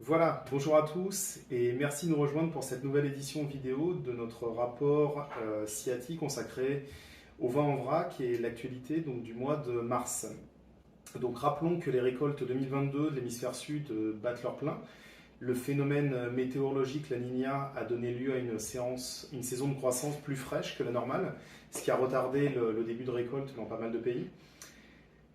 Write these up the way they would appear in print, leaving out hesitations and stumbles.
Voilà, bonjour à tous et merci de nous rejoindre pour cette nouvelle édition vidéo de notre rapport CIATI consacré au vin en vrac et l'actualité du mois de mars. Donc rappelons que les récoltes 2022 de l'hémisphère sud battent leur plein. Le phénomène météorologique La Niña a donné lieu à une saison de croissance plus fraîche que la normale, ce qui a retardé le début de récolte dans pas mal de pays.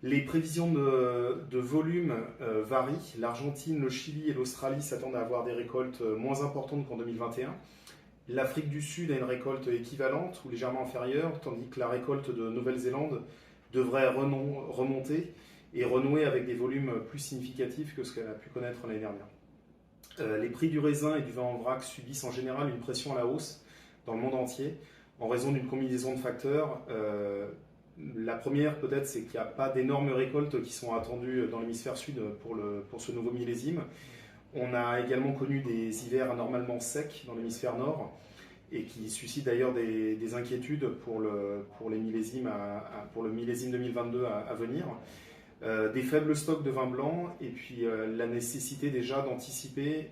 Les prévisions de volume varient. L'Argentine, le Chili et l'Australie s'attendent à avoir des récoltes moins importantes qu'en 2021. L'Afrique du Sud a une récolte équivalente ou légèrement inférieure, tandis que la récolte de Nouvelle-Zélande devrait remonter et renouer avec des volumes plus significatifs que ce qu'elle a pu connaître l'année dernière. Les prix du raisin et du vin en vrac subissent en général une pression à la hausse dans le monde entier en raison d'une combinaison de facteurs. La première, peut-être, c'est qu'il n'y a pas d'énormes récoltes qui sont attendues dans l'hémisphère sud pour ce nouveau millésime. On a également connu des hivers anormalement secs dans l'hémisphère nord et qui suscitent d'ailleurs des inquiétudes pour le millésime 2022 à venir. Des faibles stocks de vin blanc et puis la nécessité déjà d'anticiper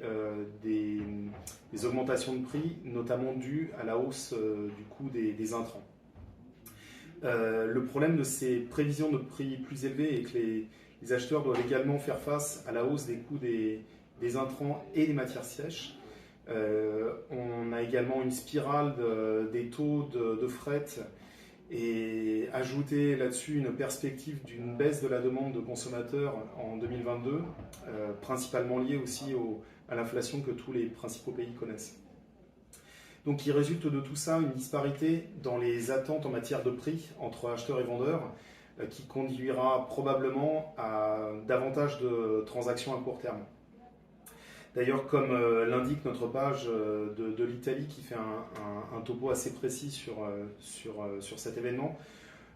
des augmentations de prix, notamment dues à la hausse du coût des intrants. Le problème de ces prévisions de prix plus élevés est que les acheteurs doivent également faire face à la hausse des coûts des intrants et des matières sèches. On a également une spirale des taux de fret et ajouter là-dessus une perspective d'une baisse de la demande de consommateurs en 2022, principalement liée aussi à l'inflation que tous les principaux pays connaissent. Donc il résulte de tout ça une disparité dans les attentes en matière de prix entre acheteurs et vendeurs qui conduira probablement à davantage de transactions à court terme. D'ailleurs, comme l'indique notre page de l'Italie qui fait un topo assez précis sur cet événement,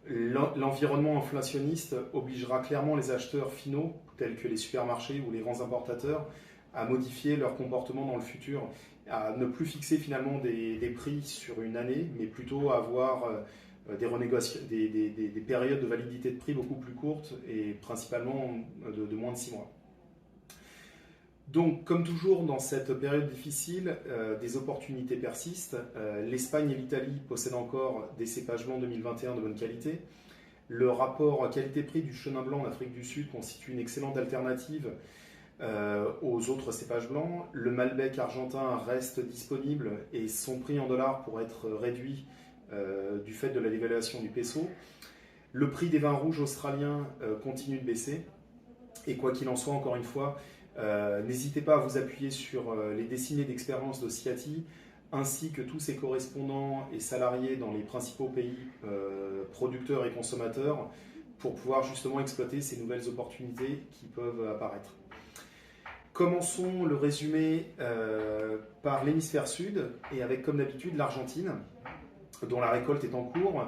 l'environnement inflationniste obligera clairement les acheteurs finaux, tels que les supermarchés ou les grands importateurs, à modifier leur comportement dans le futur, à ne plus fixer finalement des prix sur une année, mais plutôt à avoir des périodes de validité de prix beaucoup plus courtes et principalement de moins de 6 mois. Donc, comme toujours dans cette période difficile, des opportunités persistent. L'Espagne et l'Italie possèdent encore des cépages blancs 2021 de bonne qualité. Le rapport qualité-prix du Chenin blanc en Afrique du Sud constitue une excellente alternative aux autres cépages blancs. Le Malbec argentin reste disponible et son prix en dollars pourrait être réduit du fait de la dévaluation du peso. Le prix des vins rouges australiens continue de baisser. Et quoi qu'il en soit, encore une fois, n'hésitez pas à vous appuyer sur les décennies d'expérience de CIATI, ainsi que tous ses correspondants et salariés dans les principaux pays producteurs et consommateurs, pour pouvoir justement exploiter ces nouvelles opportunités qui peuvent apparaître. Commençons le résumé par l'hémisphère sud, et avec comme d'habitude l'Argentine, dont la récolte est en cours.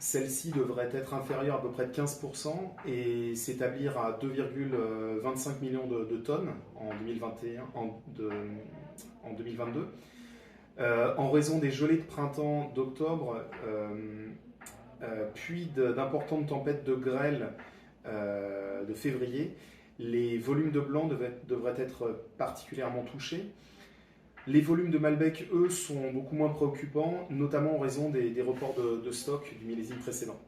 Celle-ci devrait être inférieure à peu près de 15% et s'établir à 2,25 millions de tonnes en 2022. En raison des gelées de printemps d'octobre, puis d'importantes tempêtes de grêle de février, les volumes de blanc devraient être particulièrement touchés. Les volumes de Malbec, eux, sont beaucoup moins préoccupants, notamment en raison des reports de stock du millésime précédent.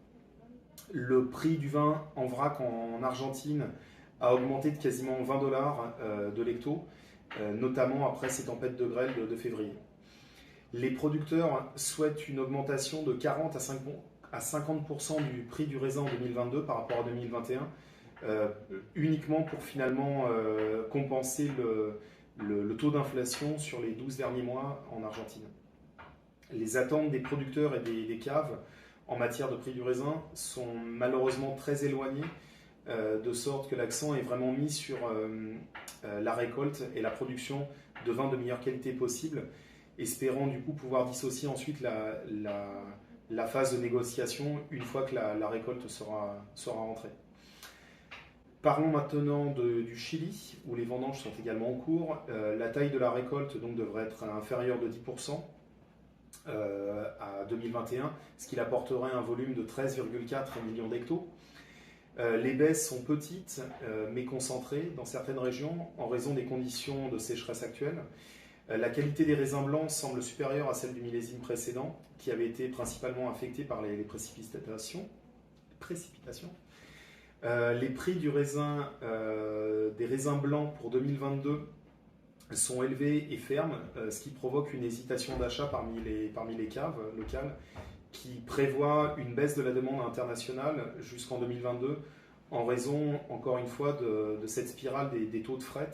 Le prix du vin en vrac en Argentine a augmenté de quasiment 20 dollars de l'hecto, notamment après ces tempêtes de grêle de février. Les producteurs souhaitent une augmentation de 40 à 50% du prix du raisin en 2022 par rapport à 2021, uniquement pour finalement compenser le taux d'inflation sur les 12 derniers mois en Argentine. Les attentes des producteurs et des caves en matière de prix du raisin sont malheureusement très éloignées, de sorte que l'accent est vraiment mis sur la récolte et la production de vins de meilleure qualité possible, espérant du coup pouvoir dissocier ensuite la phase de négociation une fois que la récolte sera rentrée. Parlons maintenant du Chili, où les vendanges sont également en cours. La taille de la récolte donc, devrait être inférieure de 10% à 2021, ce qui apporterait un volume de 13,4 millions d'hectos. Les baisses sont petites mais concentrées dans certaines régions en raison des conditions de sécheresse actuelles. La qualité des raisins blancs semble supérieure à celle du millésime précédent, qui avait été principalement affecté par les précipitations. Les prix des raisins blancs pour 2022 sont élevés et fermes, ce qui provoque une hésitation d'achat parmi les caves locales, qui prévoient une baisse de la demande internationale jusqu'en 2022, en raison, encore une fois, de cette spirale des taux de fret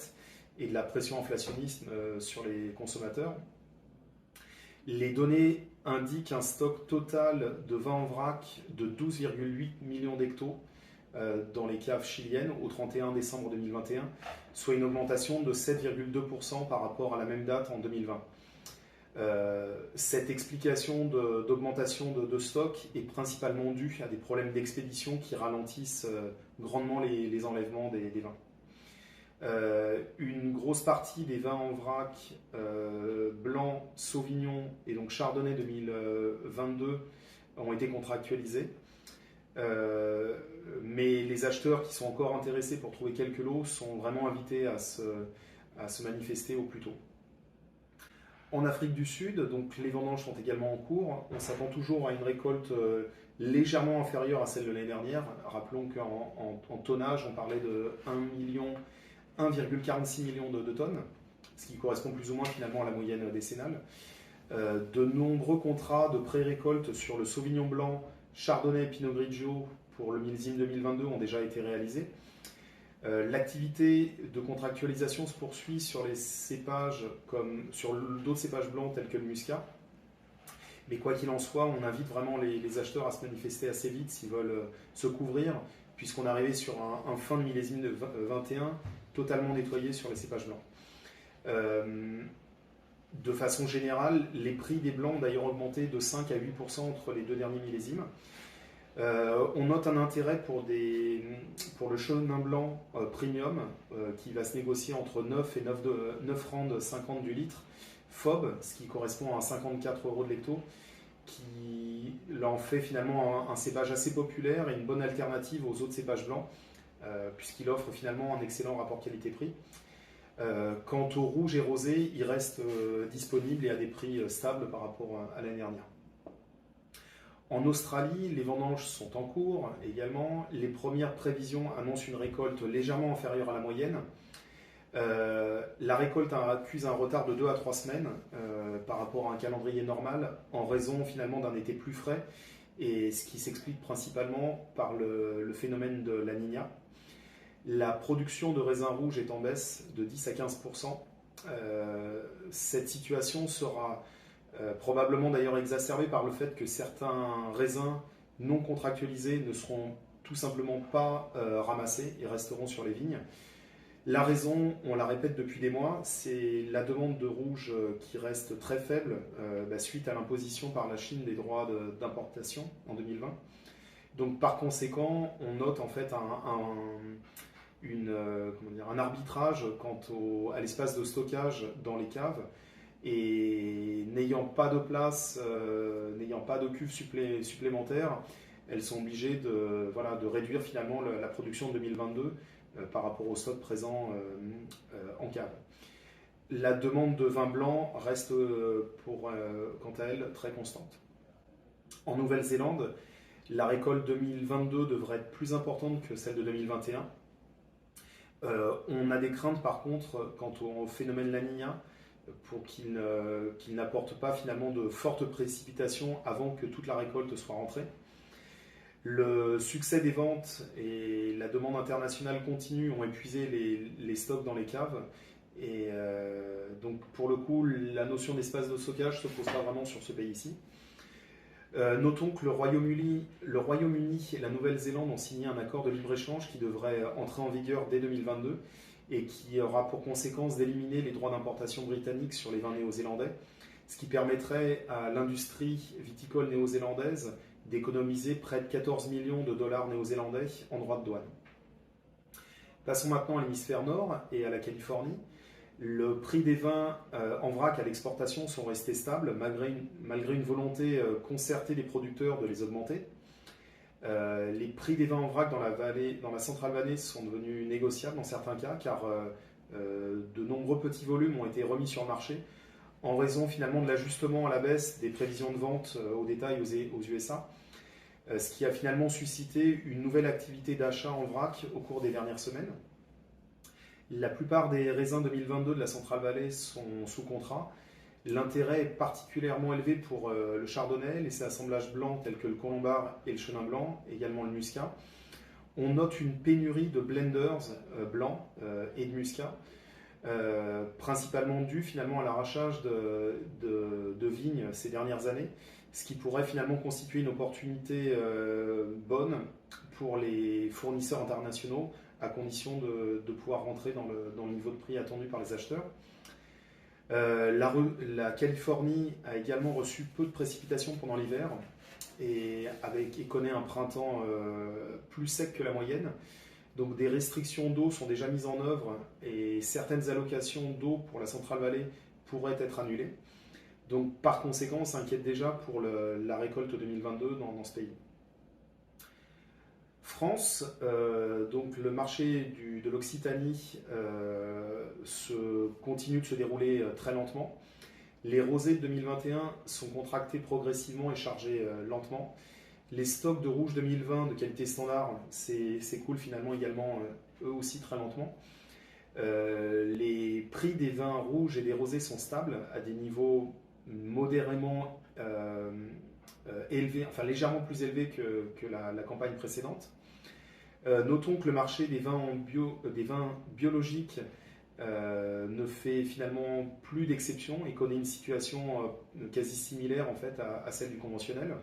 et de la pression inflationniste sur les consommateurs. Les données indiquent un stock total de vin en vrac de 12,8 millions d'hectos dans les caves chiliennes au 31 décembre 2021, soit une augmentation de 7,2% par rapport à la même date en 2020. Cette explication d'augmentation de stock est principalement due à des problèmes d'expédition qui ralentissent grandement les enlèvements des vins. Une grosse partie des vins en vrac blanc, sauvignon et donc chardonnay 2022 ont été contractualisés. Mais les acheteurs qui sont encore intéressés pour trouver quelques lots sont vraiment invités à se manifester au plus tôt. En Afrique du Sud, donc les vendanges sont également en cours. On s'attend toujours à une récolte légèrement inférieure à celle de l'année dernière. Rappelons qu'en tonnage, on parlait de 1,46 million de tonnes, ce qui correspond plus ou moins finalement à la moyenne décennale. De nombreux contrats de pré-récolte sur le Sauvignon blanc, Chardonnay et Pinot Grigio pour le millésime 2022 ont déjà été réalisés. L'activité de contractualisation se poursuit sur les cépages comme sur d'autres cépages blancs tels que le muscat. Mais quoi qu'il en soit, on invite vraiment les acheteurs à se manifester assez vite s'ils veulent se couvrir, puisqu'on est arrivé sur un fin de millésime de 21 totalement nettoyé sur les cépages blancs. De façon générale, les prix des blancs ont d'ailleurs augmenté de 5 à 8% entre les deux derniers millésimes. On note un intérêt pour le chenin blanc premium qui va se négocier entre 9 et 9 francs 50 du litre, FOB, ce qui correspond à 54 € de l'hecto, qui en fait finalement un cépage assez populaire et une bonne alternative aux autres cépages blancs, puisqu'il offre finalement un excellent rapport qualité-prix. Quant au rouge et rosé, il reste disponible et à des prix stables par rapport à l'année dernière. En Australie, les vendanges sont en cours également. Les premières prévisions annoncent une récolte légèrement inférieure à la moyenne. La récolte accuse un retard de 2 à 3 semaines par rapport à un calendrier normal, en raison finalement d'un été plus frais, et ce qui s'explique principalement par le phénomène de la Niña. La production de raisins rouges est en baisse de 10 à 15%. Cette situation sera probablement d'ailleurs exacerbée par le fait que certains raisins non contractualisés ne seront tout simplement pas ramassés et resteront sur les vignes. La raison, on la répète depuis des mois, c'est la demande de rouge qui reste très faible suite à l'imposition par la Chine des droits d'importation en 2020. Donc par conséquent, on note en fait un arbitrage quant à l'espace de stockage dans les caves, et n'ayant pas de place, n'ayant pas de cuves supplémentaires, elles sont obligées de réduire finalement la production de 2022 par rapport au stock présent en cave. La demande de vin blanc reste quant à elle très constante. En Nouvelle-Zélande, la récolte 2022 devrait être plus importante que celle de 2021. On a des craintes par contre quant au phénomène La Niña, pour qu'il n'apporte pas finalement de fortes précipitations avant que toute la récolte soit rentrée. Le succès des ventes et la demande internationale continue ont épuisé les stocks dans les caves, et donc pour le coup la notion d'espace de stockage ne se pose pas vraiment sur ce pays-ci. Notons que le Royaume-Uni et la Nouvelle-Zélande ont signé un accord de libre-échange qui devrait entrer en vigueur dès 2022 et qui aura pour conséquence d'éliminer les droits d'importation britanniques sur les vins néo-zélandais, ce qui permettrait à l'industrie viticole néo-zélandaise d'économiser près de 14 millions de dollars néo-zélandais en droits de douane. Passons maintenant à l'hémisphère nord et à la Californie. Le prix des vins en vrac à l'exportation sont restés stables malgré une volonté concertée des producteurs de les augmenter. Les prix des vins en vrac dans la centrale vallée sont devenus négociables dans certains cas, car de nombreux petits volumes ont été remis sur le marché en raison finalement de l'ajustement à la baisse des prévisions de vente au détail aux USA, ce qui a finalement suscité une nouvelle activité d'achat en vrac au cours des dernières semaines. La plupart des raisins 2022 de la Centrale Valley sont sous contrat. L'intérêt est particulièrement élevé pour le chardonnay, les assemblages blancs tels que le colombard et le chenin blanc, également le muscat. On note une pénurie de blenders blancs et de muscat, principalement due finalement à l'arrachage de vignes ces dernières années, ce qui pourrait finalement constituer une opportunité bonne pour les fournisseurs internationaux, à condition de pouvoir rentrer dans le niveau de prix attendu par les acheteurs. La Californie a également reçu peu de précipitations pendant l'hiver et connaît un printemps plus sec que la moyenne. Donc des restrictions d'eau sont déjà mises en œuvre et certaines allocations d'eau pour la Centrale Valley pourraient être annulées. Donc par conséquent, on s'inquiète déjà pour la récolte 2022 dans ce pays. France, donc le marché de l'Occitanie continue de se dérouler très lentement. Les rosés de 2021 sont contractés progressivement et chargés lentement. Les stocks de rouge 2020 de qualité standard s'écoulent finalement également eux aussi très lentement. Les prix des vins rouges et des rosés sont stables à des niveaux modérément élevés, enfin légèrement plus élevés que la campagne précédente. Notons que le marché des vins biologiques ne fait finalement plus d'exception et connaît une situation quasi similaire en fait à celle du conventionnel.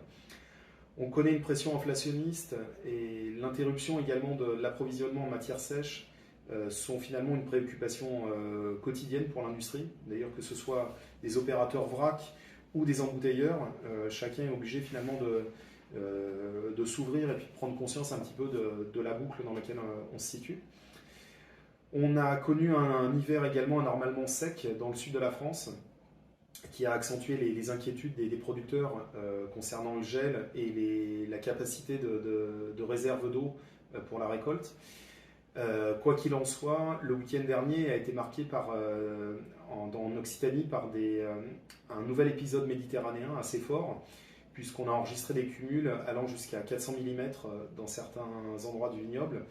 On connaît une pression inflationniste et l'interruption également de l'approvisionnement en matières sèches sont finalement une préoccupation quotidienne pour l'industrie. D'ailleurs, que ce soit des opérateurs vrac ou des embouteilleurs, chacun est obligé finalement de s'ouvrir et puis de prendre conscience un petit peu de la boucle dans laquelle on se situe. On a connu un hiver également anormalement sec dans le sud de la France, qui a accentué les inquiétudes des producteurs concernant le gel et la capacité de réserve d'eau pour la récolte. Quoi qu'il en soit, le week-end dernier a été marqué en Occitanie par un nouvel épisode méditerranéen assez fort, puisqu'on a enregistré des cumuls allant jusqu'à 400 mm dans certains endroits du vignoble,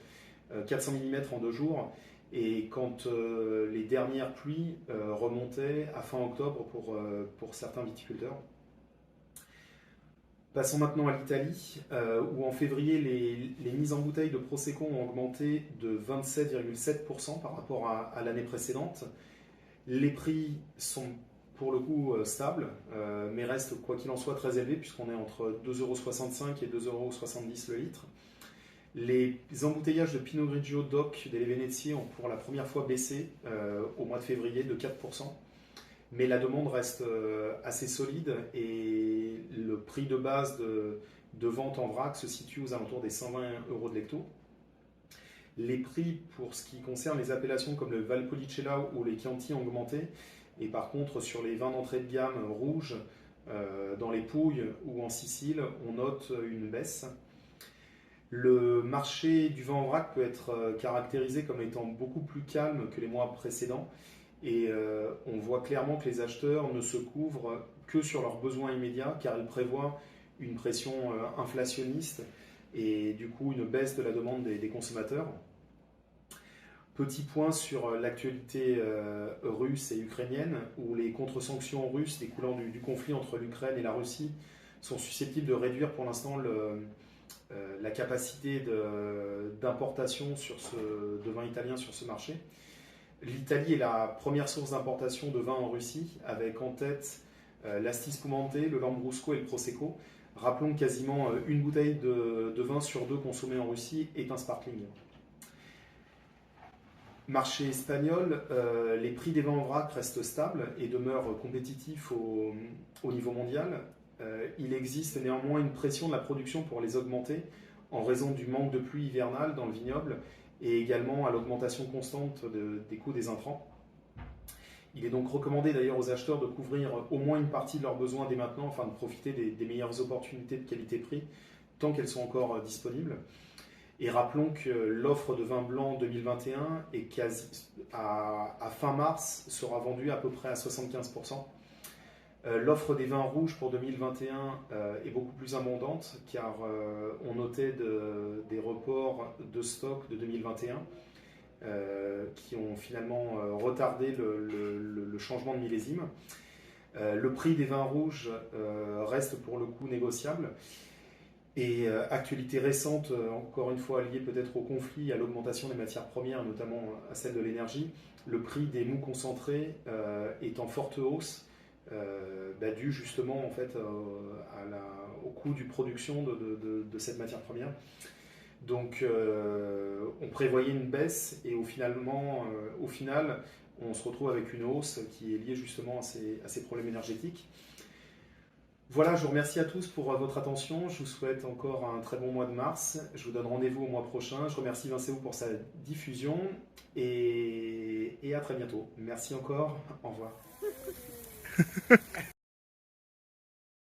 400 mm en 2 jours. Et quand les dernières pluies remontaient à fin octobre pour certains viticulteurs. Passons maintenant à l'Italie, où en février, les mises en bouteille de Prosecco ont augmenté de 27,7% par rapport à l'année précédente. Les prix sont pour le coup stables, mais restent quoi qu'il en soit très élevés, puisqu'on est entre 2,65 € et 2,70 € le litre. Les embouteillages de Pinot Grigio DOC delle Venezie ont pour la première fois baissé au mois de février de 4%, mais la demande reste assez solide et le prix de base de vente en vrac se situe aux alentours des 120 € de l'hecto. Les prix pour ce qui concerne les appellations comme le Valpolicella ou les Chianti ont augmenté, et par contre sur les vins d'entrée de gamme rouges, dans les Pouilles ou en Sicile, on note une baisse. Le marché du vin en vrac peut être caractérisé comme étant beaucoup plus calme que les mois précédents et on voit clairement que les acheteurs ne se couvrent que sur leurs besoins immédiats car ils prévoient une pression inflationniste et du coup une baisse de la demande des consommateurs. Petit point sur l'actualité russe et ukrainienne où les contre-sanctions russes découlant du conflit entre l'Ukraine et la Russie sont susceptibles de réduire pour l'instant la capacité d'importation de vin italien sur ce marché. L'Italie est la première source d'importation de vin en Russie, avec en tête l'Asti Spumante, le Lambrusco et le Prosecco. Rappelons que quasiment une bouteille de vin sur 2 consommée en Russie est un sparkling. Marché espagnol, les prix des vins en vrac restent stables et demeurent compétitifs au niveau mondial. Il existe néanmoins une pression de la production pour les augmenter en raison du manque de pluie hivernale dans le vignoble et également à l'augmentation constante des coûts des intrants. Il est donc recommandé d'ailleurs aux acheteurs de couvrir au moins une partie de leurs besoins dès maintenant afin de profiter des meilleures opportunités de qualité-prix tant qu'elles sont encore disponibles. Et rappelons que l'offre de vin blanc 2021 est à fin mars sera vendue à peu près à 75%. L'offre des vins rouges pour 2021 est beaucoup plus abondante car on notait des reports de stock de 2021 qui ont finalement retardé le changement de millésime. Le prix des vins rouges reste pour le coup négociable. Et actualité récente, encore une fois liée peut-être au conflit, à l'augmentation des matières premières, notamment à celle de l'énergie, le prix des mous concentrés est en forte hausse. Dû justement en fait, au coût de production de cette matière première. Donc on prévoyait une baisse et au final, on se retrouve avec une hausse qui est liée justement à ces problèmes énergétiques. Voilà, je vous remercie à tous pour votre attention. Je vous souhaite encore un très bon mois de mars. Je vous donne rendez-vous au mois prochain. Je remercie Vincéo pour sa diffusion et à très bientôt. Merci encore. Au revoir.